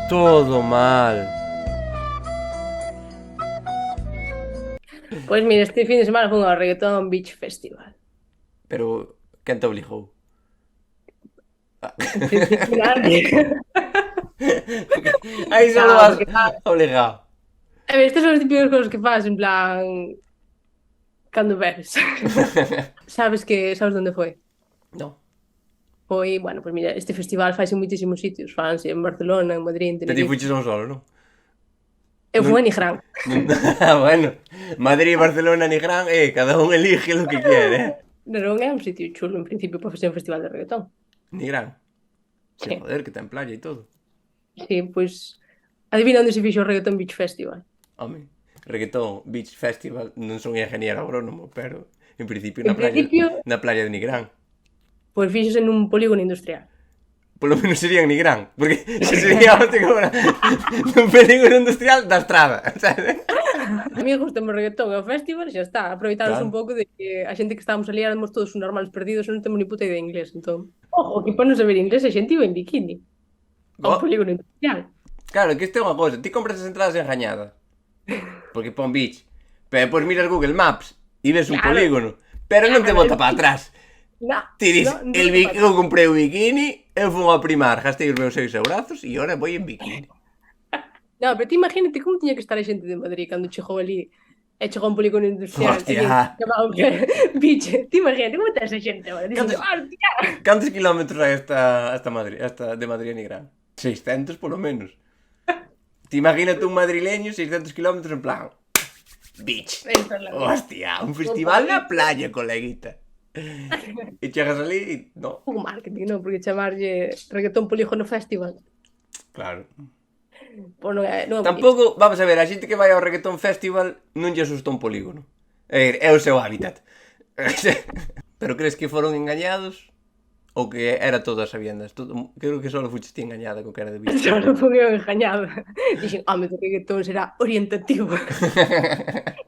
Todo mal. Pois mira, este fin de semana fun ao Reggaeton Beach Festival. Pero, quen te obligou? Ah. En principio nadie. Aí só lo No, vas porque obligado. a ver, estas son as típicas cousas que faz en plan cando bebes. Sabes onde foi? No. Foi, bueno, pois mira, este festival faise en moitísimos sitios, fanse en Barcelona, en Madrid, en Pero ti Tenerife. fuches a un solo, non? Eu Non, fui a Nigrán. non... bueno, Madrid, Barcelona, Nigrán, cada un elige lo que quiere, Narón é un sitio chulo, en principio, para facer un festival de reggaetón. Nigrán. Sí, Sí, joder, que ten playa e todo. sí, pois adivina onde se fixo o Reggaeton Beach Festival. Home, Reggaeton Beach Festival, non son ingeniero agrónomo, pero en principio En principio, na playa de Nigrán. pois fíxose nun polígono industrial. Polo menos sería en Nigrán, porque se sería hostia como nun peligro industrial da estrada, sabes? A mí gustame o reggaetón e o festival, xa está. Aproveitáronse un Claro. pouco de que a xente que estábamos ali éramos todos normales perdidos e non temos ni puta idea de inglés, entón. Ojo, que para non saber inglés a xente iba en bikini a un Oh, polígono industrial. claro, que isto é unha cousa, ti compras as entradas engañadas, porque pon beach, pero depois miras Google Maps e ves un Claro, polígono, pero non te claro, bota para atrás. no, Ti dis, no, non te pasa. eu comprei un bikini, eu fui ao primar, gastei os meus 6 eurazos e ora vou en bikini. No, pero ti imagínate como tiña que estar a xente de Madrid cando chegou ali e chegou a un polígono industrial e viu Hostia, chamado que biche. Ti imagínate como está esa xente agora dicindo, cantos, hostia. cantos kilómetros hai esta Madrid, esta de Madrid a Nigrán? 600 polo menos. Ti imagínate un madrileño 600 kilómetros en plan, beach. Esta é la vida. Hostia, un festival na playa, coleguita. E chegas ali e... No, Un marketing, non? Porque chamarlle Reggaetón Polígono Festival, claro. pois non é bonito. Tampouco, vamos a ver, a xente que vai ao Reggaeton Festival non lle asusta un polígono. É o seu hábitat. Pero crees que foron engañados? Ou que era todo a sabiendas? Creo que só fuches ti engañada co que era de bicho. Xa non fui eu engañada. Dixen, home, o reggaetón será orientativo.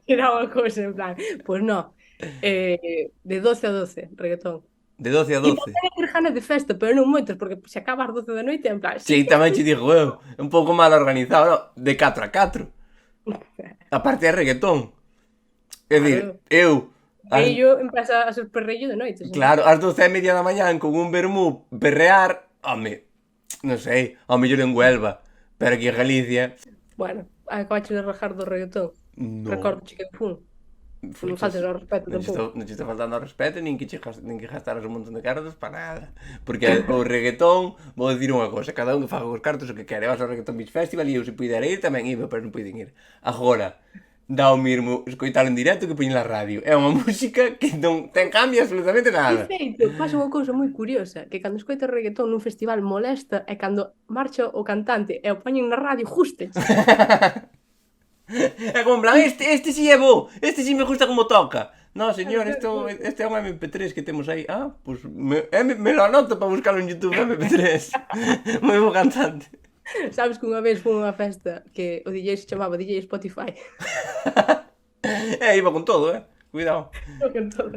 Será unha cousa en plan, pois non. De 12 a 12, reggaetón. De 12 a Igual 12. ten que ter ganas de festa, pero non moitas, porque se acaba ás 12 da noite, en plan, Si, sí. tamén che digo eu. Un pouco mal organizado, no? De 4 a 4. Aparte é reggaetón. É dicir, Claro, eu... As, ello empeza a ser perreillo de noite, senón. claro, ás 12:30 da mañán con un vermú berrear, home, non sei, ao mellor en Huelva, pero aquí en Galicia, Bueno, acabache de rajar do reggaetón. no. Recordo que fun. Non Fuches, faltes ao respeto tampouco. non che está faltando ao respeto nin que gastaras un montón de cartos para nada. Porque o reggaetón, vou dicir unha cosa, cada un que faga os cartos o que quere. Vas ao Reggaeton Beach Festival e eu se puidera ir tamén iba, pero non puiden ir. Agora, dá o mismo escoitalo en directo que poñer na radio. É unha música que non ten cambio absolutamente De nada. feito, pasa unha cousa moi curiosa, que cando escoitas reggaetón nun festival molesta e cando marcha o cantante e o poñen na radio justes. É como en plan, este sí é bo, este sí me gusta como toca. No, señor, este é un MP3 que temos aí. Ah, pues me lo anoto para buscarlo en YouTube MP3. Moi bo cantante. Sabes que unha vez foi unha festa que o DJ se chamaba DJ Spotify. Iba con todo, cuidado.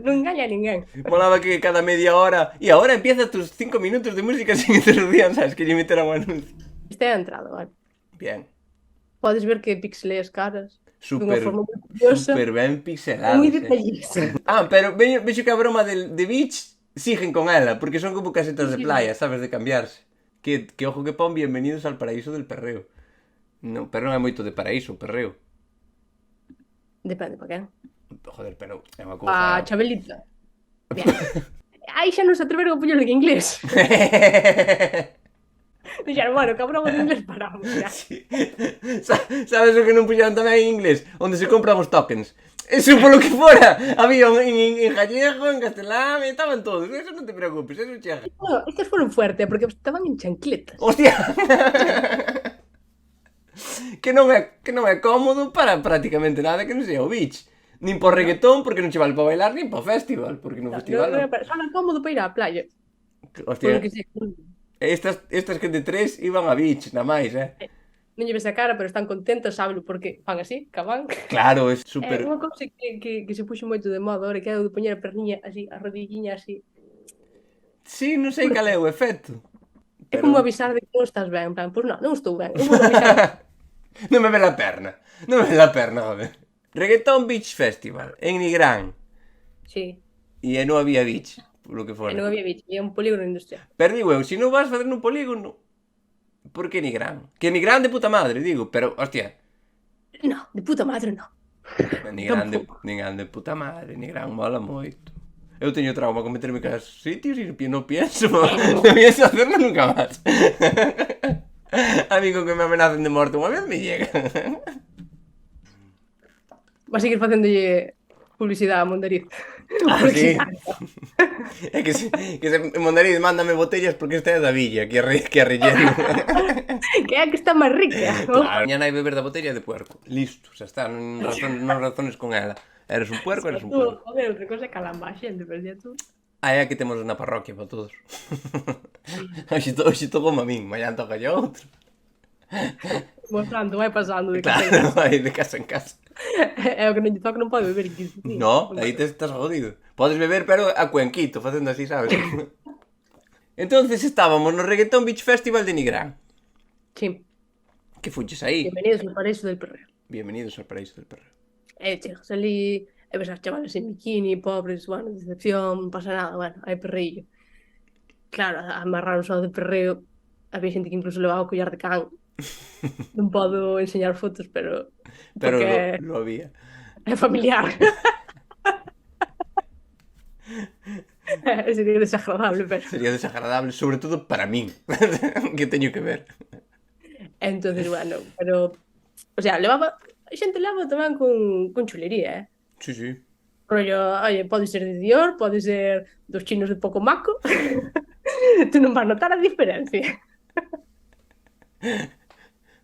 Non engaña a ninguén. Molaba que cada media hora e agora empieza tus 5 minutos de música sin interrupción, sabes, que lle meterá un anuncio. Isto é a entrada, vale? Bien. Podes ver que pixelei as caras dunha Super, forma moi curiosa, super ben moi pixelados, detallista. pero vexo que a broma de Beach siguen con ela, porque son como casetas de playa, sabes, de cambiarse. Que ojo que pon bienvenidos al paraíso del perreo. No, pero non é moito de paraíso, perreo. Depende pa quen. Joder, pero é unha cousa... Pa Chabelita. Bien. Aí xa non se atreveron a poñelo en inglés. Dixeron, bueno, cabrón, en inglés paramos xa. Sí. Sabes o que non puxeron tamén en inglés? Onde se compran os tokens. Eso polo que fora. Había en gallego, en castelán, estaban todos. Eso non te preocupes, eso chega. Bueno, estas foron fuertes, porque estaban en chancletas. Hostia. que non é cómodo para prácticamente nada que non sea o beach. Nin por reggaetón, porque non che vale para bailar, nin para festival, porque no festival non. Son cómodo para ir á playa. Hostia, Porque sei, estas que de tres iban a beach, na máis, non lle ves a cara, pero están contentos, sábelo, porque fan así, caban. Claro, é É super... unha cousa que se puxo moito de moda agora, que é o de poñer a perniña así, a rodilliña así. Sí, non sei cal é o efecto. É como avisar de que non estás ben, en plan, pois non estou ben, eu vou avisar. Non me ve la perna. Non me ve la perna, joder. Reggaeton Beach Festival en Nigrán. Sí, E non había beach, por lo que e fora. non había bicho, había un polígono industrial. Pero digo eu, se non vas fazer nun polígono, por que Nigrán? Que Nigrán de puta madre, digo, pero, hostia, No, de puta madre non. Tampouco. Nigrán de puta madre, Nigrán mola moito. Eu teño trauma con meterme en cada sitios e non pienso, non pienso hacerlo nunca máis. A mí con que me amenacen de morte unha vez me llega. Vas seguir facéndolle publicidade a Mondariz. Ah, sí. É que se Mondariz mándame botellas porque esta é da villa, que é relleno. Que é a que está máis rica. Claro, mañana hai beber da botella de puerco. Listo, xa está, non razones con ela. Eres un puerco, eres un puerco. Joder, outra cosa é calamba a xente, pero xa tú. Aí é que temos na parroquia para todos. Hoxe tocou a min, mañan toca yo outro. Mostrando, vai pasando de casa en Claro, casa. vai de casa en casa. É o que non lle toca, non pode beber en 15 días. No, aí te estás jodido. Podes beber, pero a cuenquito, facendo así, sabes? Entonces estábamos no Reggaeton Beach Festival de Nigrán. Sí. Que fuches aí? Bienvenidos ao paraíso del perreo. Bienvenidos ao paraíso del perreo. Chegas ali, e ves as chavales en bikini, pobres, bueno, decepción, non pasa nada, bueno, hai perreillo. Claro, amarraron só de perreo, había xente que incluso levaba o collar de can. Non podo enseñar fotos, pero porque lo había. é familiar. Sería desagradable, pero... Sería desagradable, sobre todo para min, que teño que ver. Entonces, bueno, pero... O sea, levaba... A xente leva tamén con chulería, Sí, sí. Rollo, oye, pode ser de Dior, pode ser dos chinos de Poco Maco. Tú non vas notar a diferencia.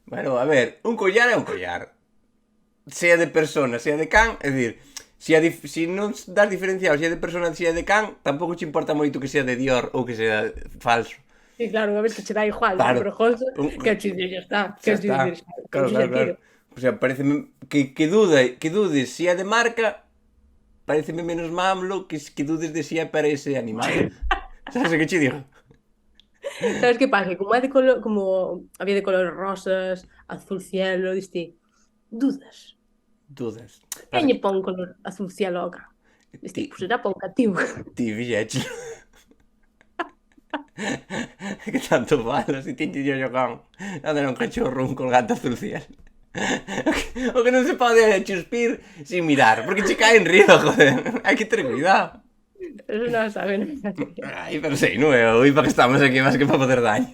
Bueno, a ver, un collar é un collar. Sea de persona, sea de can, é dicir, se non das diferenciado se é de persona, se é de can, tampouco te importa moito que sea de Dior ou que sea falso. Sí, claro, unha vez que che dá igual, Claro. pero José, que te dices, ya está. Xa está. Claro. O sea, pareceme que dudes se é de marca, pareceme menos mamlo que dudes de se é para ese animal. Sabes o que che digo? Sabes que pasa? Como é de color, como había de colores rosas, azul cielo, diste, dudas. Dudas. Quen lle pon color azul cielo ao can? Diste, pues será para un cativo. Ti fixeche. Que tanto vale, se tinche yo can. Anda un cachorro, un colgante azul cielo. O que non se pode chuspir sin mirar, porque che cae en río, joder. Hai que ter cuidado. Eso non sabe, non sabe. Ai, pero sei, non é hoy para que estamos aquí máis que para fazer daño.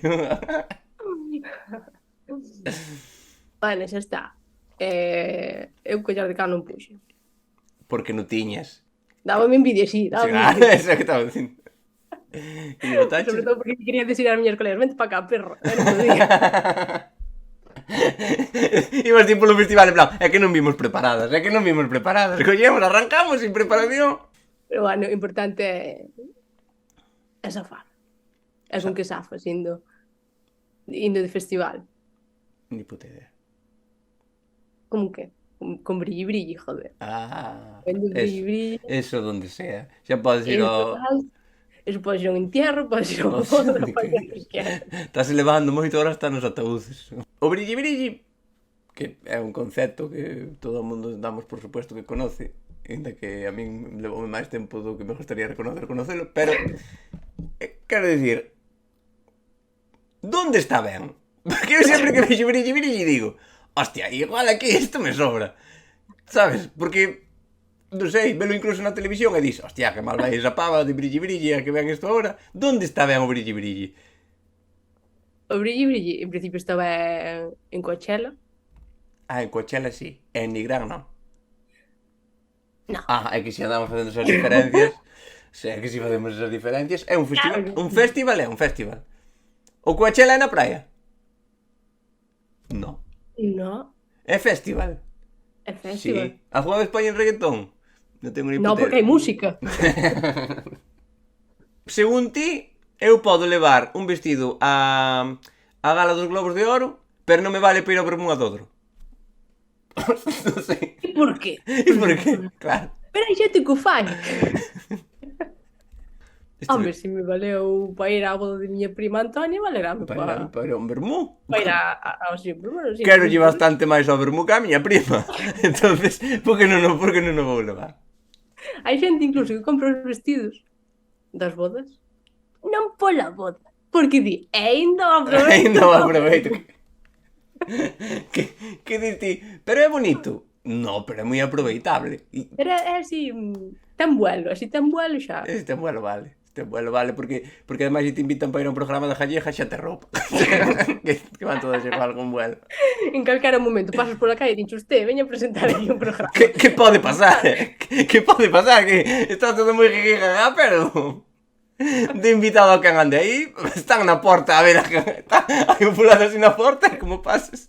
Bueno, xa está. Eu collar de can non puxo. Porque non tiñas. Dábame envidia, sí, dábame Claro, envidia. eso que estaba dicindo. E o tacho. Sobre todo porque quería decir ás miñas colegas, vente para cá, perro. Non podía. Ibas tipo no festival en plan, é que non vimos preparadas. Collemos, arrancamos sin preparación. Pero bueno, o importante é zafar. É con que zafas indo de festival. Ni puta idea. Como que? Con brilli, joder. Ah, Vendo brilli. Eso donde sea. Xa podes ir ao... Eso pode ser un entierro, pode ser un boda, pode ser o que quieras. Estás elevando moito, ahora está nos ataúdes. O brilli, que é un concepto que todo o mundo damos por supuesto que conoce, ainda que a min levoume máis tempo do que me gustaría conocelo, pero quero dicir, ¿dónde está ben? Porque eu sempre que vexo brilli digo, hostia, igual aquí isto me sobra, sabes? Porque non sei, velo incluso na televisión e dis, hostia, que mal vai esa pava de brilli, a que ven isto agora. ¿Dónde está ben o brilli? O brilli, en principio estaba en Coachella. Ah, en Coachella sí, en Nigrán non. No. Ah, é que se andamos facendo esas diferencias. É que se facemos esas diferencias. É un festival, Claro. un festival. O Coachella é na praia? No. No, É festival. é festival. Sí. Algúna vez poñen reggaetón? Non tengo ni No, puta porque hai idea. música. Según ti, eu podo levar un vestido a gala dos Globos de Oro, pero non me vale para ir ao Bermúdadódromo. Non sei. E por qué? E por qué? Claro. Pero hai xente que o fai. Home, se me valeu para ir á boda de miña prima Antonia, valerame Para un vermú. para ir ao sempre. Bueno, sí, Quero lle bastante máis ao vermú que a miña prima. Entonces, por que non o vou levar? Hai xente incluso que compra os vestidos das bodas non pola boda, porque di, ainda o aproveito. Ainda o aproveito. Que dis ti? Pero é bonito. No, pero é moi aproveitable. Pero é así, ten vuelo, xa. Este vuelo vale. Este vuelo vale porque ademais se te invitan para ir a un programa de Jalleja xa te roupa. que van todos igual con vuelo. En calquera momento pasas pola calle e dincho usted, veña a presentar aquí un programa. Que pode pasar? Que pode pasar? Que está todo moi jijijaja, pero de invitado a quen ande aí, están na porta a ver hai un fulano así na porta e como pases.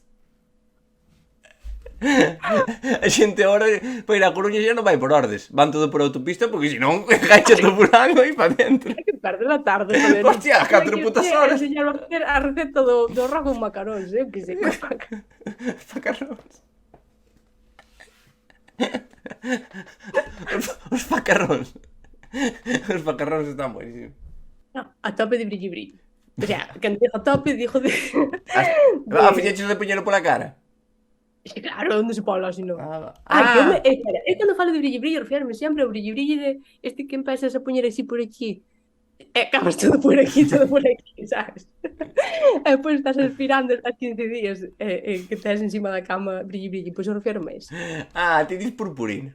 A xente ahora para ir a Coruña xa non vai por ordes, van todo por autopista porque senón engancha o fulano aí para dentro. Hai que perder a tarde, joder. Hostia, 4 putas horas. Enseñar a receta do arroz con macaróns, que sei. Facarróns. Os facarróns. Os facarróns están buenísimos. No, a tope de brilli. O sea, cando dijo a tope, dijo de... A fixeches de puñelo pola cara? Sí, claro, onde se fala así, non? Espera, eu cando falo de brilli, refiérme sempre ao brilli de este que empezas a poñer así por aquí. E acabas todo por aquí, sabes? E depois estás respirando, estás 15 días que estás encima da cama brilli, pois eu refiérme a eso. Ti dis purpurina.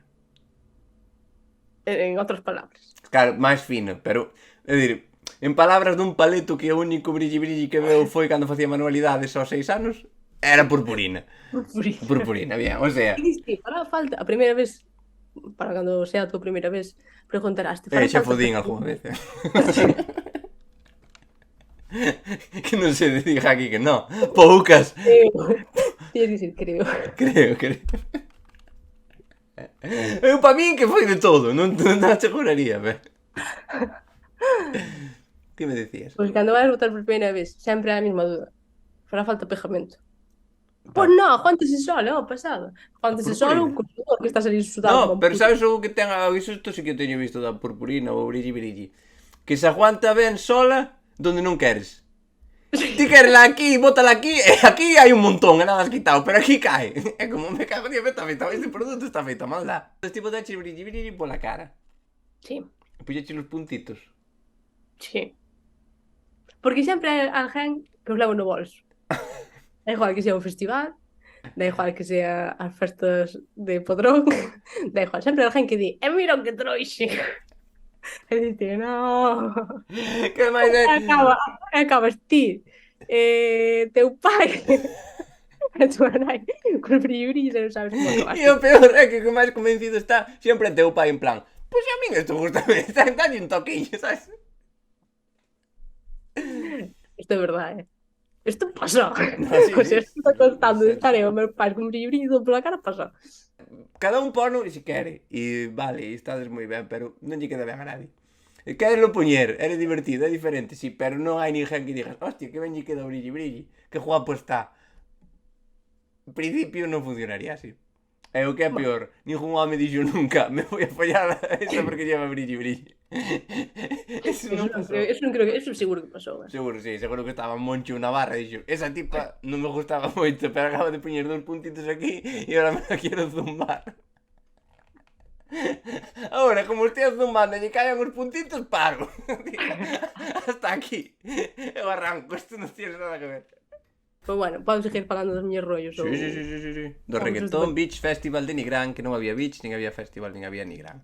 En outras palabras. Claro, máis fino, pero, é dicir, en palabras dun paleto que o único brilli que veo foi cando facía manualidades aos 6 anos, era purpurina. Purpurina, bien, o sea... E diste, fará falta, a primeira vez, para cando sea a tua primeira vez, preguntaraste, fará xa falta... fodín algunha vez, Que non se diga aquí que non. Poucas. Tienes dicir, creo. Creo. Eu pa min que foi de todo, non aseguraría, Que me decías? Pois cando vas votar por primeira vez, sempre é a mesma dúda. Fará falta pegamento. Pois non, aguántese solo, pasado. Aguántese solo con sudor que estás ali sudando. No, pero sabes o que ten isto sí que teño visto da purpurina ou brilli. Que se aguanta ben sola donde non queres. Ti querela aquí, bótala aquí, e aquí hai un montón, e nada has quitado, pero aquí cae. É como me cago en está feita, este produto está feito mal da. Este tipo de brilli pola cara. Sí. Puxeche os puntitos. Sí. Porque sempre hai alguén que os leva no bolso. Da igual que sea un festival, da igual que sea as festas de Podrón, da igual, sempre hai alguén que di, mira o que trouxe. E dite, no. Que máis é? Acabas ti, teu pai, a tua nai, con brilli, non sabes como acabaste. E o peor é que o máis convencido está sempre teu pai en plan, pois a min isto gusta, dalle un toquillo, sabes? Isto é verdade, Isto pasou. Sí. Isto está constando de estar eu o meu pai con brillo pola cara, pasou. Cada un pono se quere, e vale, estades moi ben, pero non lle queda ben a nadie. Querelo poñer, é divertido, é diferente, sí, pero non hai ninguén que digas, hostia, que ben lle queda o brilli, que guapo está. En principio non funcionaría así. É o que é peor, ningún home dixo nunca, me voy a follar a esa porque lleva brilli. Eso non pasou. Eso seguro que pasou. Seguro, sí, seguro que estaba Moncho Navarra e dixo, esa tipa non me gustaba moito, pero acaba de poñer 2 puntitos aquí e ahora me la quiero zumbar. Ahora, como estea zumbando e lle caigan os puntitos, paro. Hasta aquí. Eu arranco, isto non tiene nada que ver. Pois bueno, podo seguir falando dos miños rollos. Sí. Do reggaetón, Beach Festival de Nigrán, que non había beach, nin había festival, nin había Nigrán.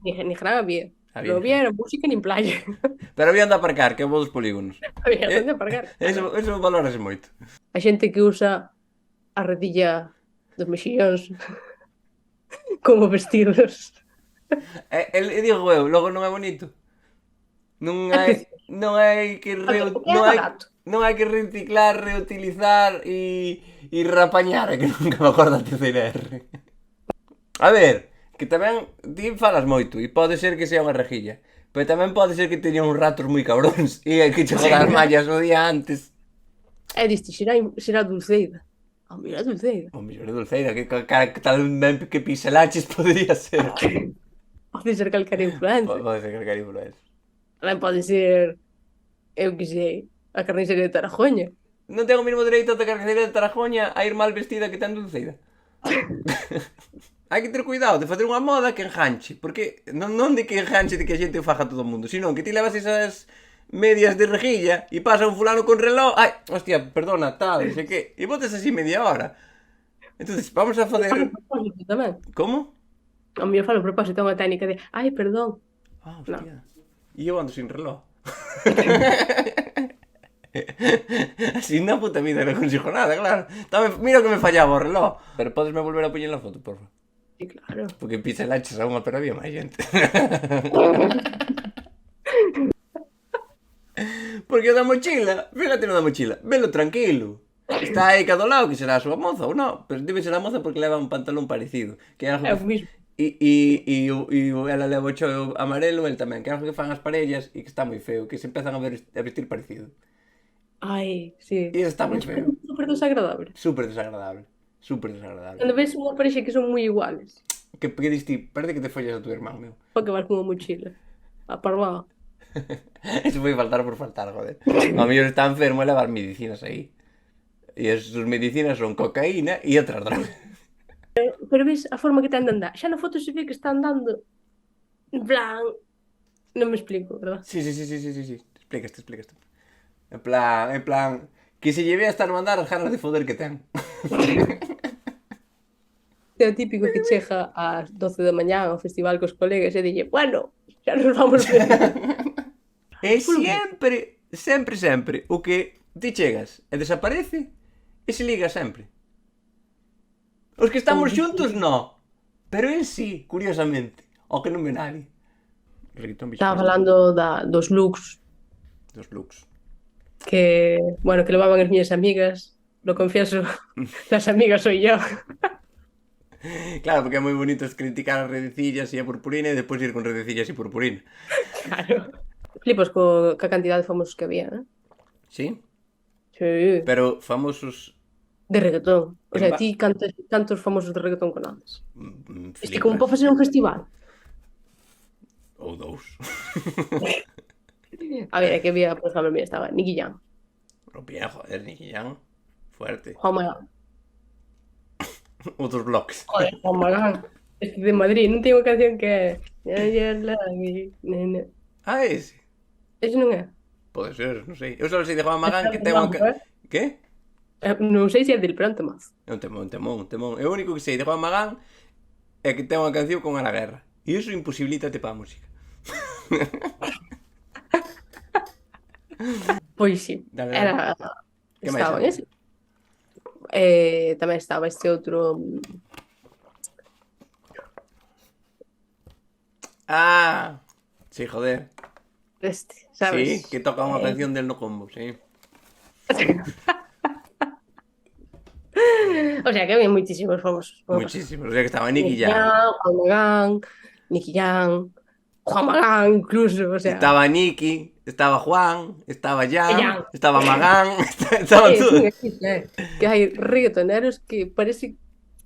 Ni gran había. Non había música nin playa. Pero había onde aparcar, que é o dos polígonos. Había onde aparcar. Eso valorase moito. A xente que usa a redilla dos mexillóns como vestidos. E digo eu, logo non é bonito. Non hai que reciclar, reutilizar e reapañar, que nunca me acordo a terceira R. A ver, que tamén ti falas moito e pode ser que sea unha rejilla, pero tamén pode ser que teña uns ratos moi cabróns e hai que chegar as mallas o día antes. E diste, será Dulceida. Mira Dulceida. O mellor é Dulceida, que tal ben que pixelaches podería ser. Pode ser calquera influencer. Pode ser calquera influencer. Tamén pode ser, eu que sei, a carnicería de Tarajoña. Non ten o mesmo dereito da carnicería de Tarajoña a ir mal vestida que ten Dulceida. Hai que ter cuidado de facer unha moda que enganche, porque non de que enganche de que a xente o faga todo o mundo, sino que ti levas esas medias de rejilla e pasa un fulano con reloj, ai, hostia, perdona, tal, non sei que, e botas así media hora. Entonces, vamos a facer... Falo a propósito tamén. Como? A mí falo a propósito, é unha técnica de, ai, perdón. Ah, Non. hostia. E eu ando sin reloj. Así na puta vida non consigo nada, claro. Mira que me fallaba o reloj. Pero podesme volver a poñer na foto, porfa. Sí, claro. Porque pincelaches a unha, pero había máis xente. Porque o da mochila, fíjate no da mochila, velo tranquilo. Está aí cada lado que será a súa moza ou non, pero debe ser a moza porque leva un pantalón parecido, que é algo É o que... mismo. E ela leva o cheo amarelo, el tamén, que é algo que fan as parellas e que está moi feo, que se empezan a vestir parecido. Ai, sí. E está moi feo. Súper desagradable. Súper desagradable. Súper desagradable. Cando ves unha parexa que son moi iguales, Que dis ti, parece que te follas a tu irmán, meu. para que vas con unha mochila. Aparvado. Eso foi faltar por faltar, joder. A mellor está enfermo e levar medicinas aí. E as sus medicinas son cocaína e outras drogas. Pero ves a forma que ten de andar. Xa na foto se ve que está andando en plan... Non me explico, verdad? Sí. Explícaste. En plan, que se lleve a estar no andar as ganas de foder que ten. É o típico que chega ás 12 da mañá ao festival cos colegas e dille, bueno, xa nos vamos ver. E sempre, o que ti chegas e desaparece e se liga sempre. Os que estamos xuntos, no. Pero en sí, curiosamente, o que non ve nadie. Reggaetón Estaba falando dos looks dos looks. que, bueno, que levaban as miñas amigas. Lo confieso, las amigas soy yo. Claro, porque é moi bonito criticar as redecillas e a purpurina e depois ir con redecillas e purpurina. Claro. Flipas ca cantidad de famosos que había, ¿eh? Sí? Sí. Pero famosos... De reggaetón. O sea, En ti cantos famosos de reggaetón conoces? Este, como flipas. para facer un festival. Ou dous. A ver, aquí había, por ejemplo, mira, estaba Nicky Jam, Pero bien, joder, Nicky Jam. Fuerte. Juan Magán. Outros bloques. Joder, Juan Magán. Este de Madrid, non ten unha canción que é... Ayer la vi, nena. Ah, ese. Ese non é? Pode ser, non sei. Eu só sei de Juan Magán que ten unha... Que? Non sei se é del, pero é un temazo. É un temón. É o único que sei de Juan Magán é que ten unha canción con Ana Guerra. E iso imposibilítate para a música. Pois sí. Dale. Era... Que máis Estaba hai? ese. Tamén estaba este outro... Ah, sí, joder. Este, sabes? Sí, que toca unha canción del no combo, sí. O sea, que había moitísimos famosos. Muchísimo. O sea que estaba Nicky Jam. Juan Magán, Nicky Jam, Juan Magán incluso, o sea... Estaba Nicky, estaba Juan, estaba Jam, Jam. estaba Magán, estaba todo. Que hai reggaetoneros que parece...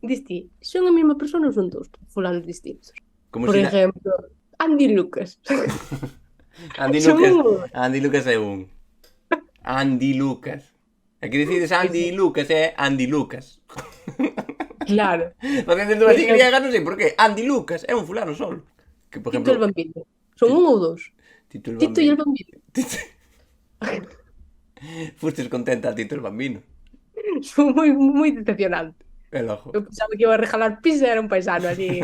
Disti, son a mesma persona ou son dous fulanos distintos? Como Por si exemplo, Andy Lucas. Andy Son Lucas. un- Andy Lucas é un. Andy Lucas. Aquí decides Andy Lucas é Andy Lucas. Claro. Facendo dúas griegas, non sei por qué. Andy Lucas é un fulano solo. Que, por Tito el exemplo, Bambino. Son un ou dous? Tito el Tito e el Bambino. Bambino. Fustes contenta a Tito el Bambino. Son moi decepcionante. El ojo. Eu pensaba que iba a regalar pizza, era un paisano así.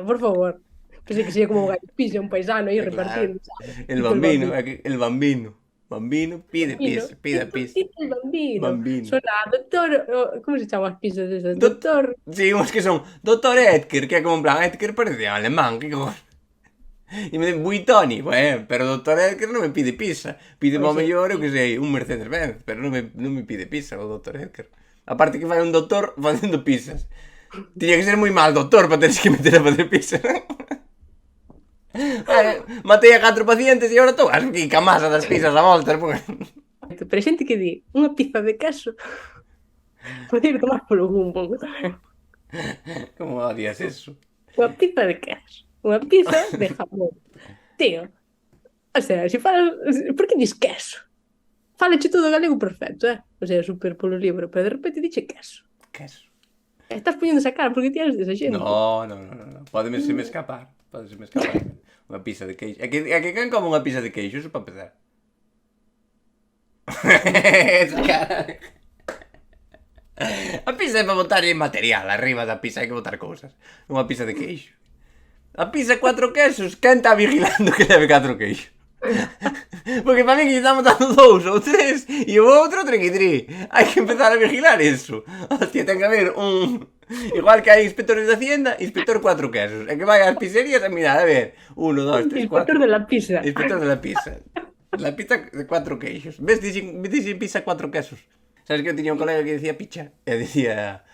Por favor. Pensei que sería como un gallo pizza, un paisano aí Claro. repartindo. ¿sabes? El Tito Bambino. El Bambino. Bambino pide pizza, pide pizza. Tito el Bambino. Bambino. Suena doctor... ¿Cómo se llaman as pizzas esas? Doc- Doctor... Sí, uns que son Dr. Edgar, que é como en plan, Edgar parece alemán, que cojones. E me dicen, Buitoni, bueno, pero Dr. Edgar non me pide pizza. Pide Pois mo sí. mellor, eu que sei, un Mercedes-Benz, pero non me pide pizza o Dr. Edgar. Aparte que fai un doctor facendo pizzas. Tiña que ser moi mal doctor para teres que meter a facer pizza. Matei a 4 pacientes e agora estou aquí ca masa das pizzas a volta. Porque... Pero hai xente que di, unha pizza de queso. Poder tomar polo un pouco tamén. Como odias eso? Unha pizza de queso. Unha pizza de jamón. Tío, O sea, se falas... Por que dis queso? Falache todo galego perfecto, O sea, super polo libro, pero de repente diche queso. Queso. Estás poñendo esa cara porque tienes desa xente. No, no, no, no, no. Pódeme se me escapar. Pódeme se me escapar. Unha pizza de queixo. É que quen come unha pizza de queixo, iso para empezar. Esa cara. A pizza é para botar material arriba da pizza, hai que botar cousas. Unha pizza de queixo. A pizza 4 quesos, quen está vigilando que leve 4 queixos? Porque para mí que lle estamos dando 2 ou 3 e o outro triqui-tri. Hai que empezar a vigilar iso. Hostia, ten que haber un... Igual que hai inspectores de Hacienda, inspector 4 quesos. E que vai ás pizzerías a mirar, a ver. 1, 2, 3, 4. Inspector de la pizza. Inspector de la pizza. La pizza de 4 queixos. Ves, dixen pizza 4 quesos. Sabes que eu tiña un colega que decía picha? E decía...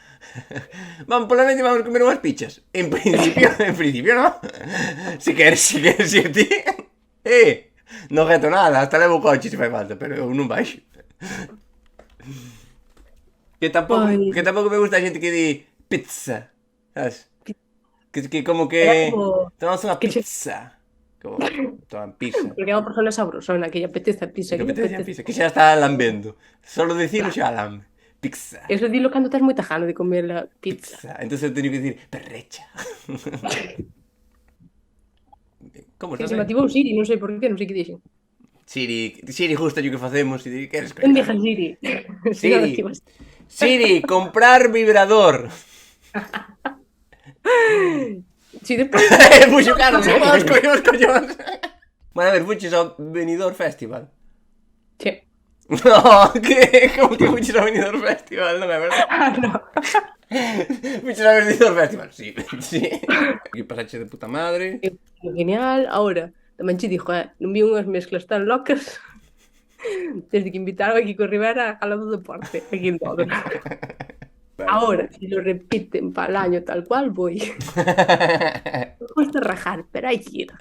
Vamos, por la noche vamos a comer unhas pichas. En principio no. Si queres ir ti. Non reto nada, hasta levo o coche se fai falta, pero eu non baixo. Que tampouco me gusta a xente que di pizza, sabes? Que como que tomamos unha pizza. Como, toman pizza. Porque é unha persona sabrosona que lle apetece a pizza. Que apetece a pizza, que xa está lambendo. Solo dicilo xa lambe. Pizza. Eso dilo cando estás moita gana de comer a pizza. Entonces eu teño que dicir perrecha. Como que se me activou Siri, non sei por qué, non sei que dixen. Siri justo o que facemos e queres coñar. Non dixen Siri. Siri, comprar vibrador. Si despois... Puxo cara, os collóns. Bueno, a ver, fuches ao Benidorm Festival. Che. No, que? Como que fuches ao Benidorm Festival, non é verdade? No. Fuches ao Benidorm Festival, sí. Que pasache de puta madre. Genial, ahora, tamén che dixo, non vi unhas mezclas tan locas desde que invitaron a Kiko Rivera a Gala do Deporte, aquí en todo. Ahora, si lo repiten para el año tal cual, voy. Me cuesta rajar, pero hay que ir.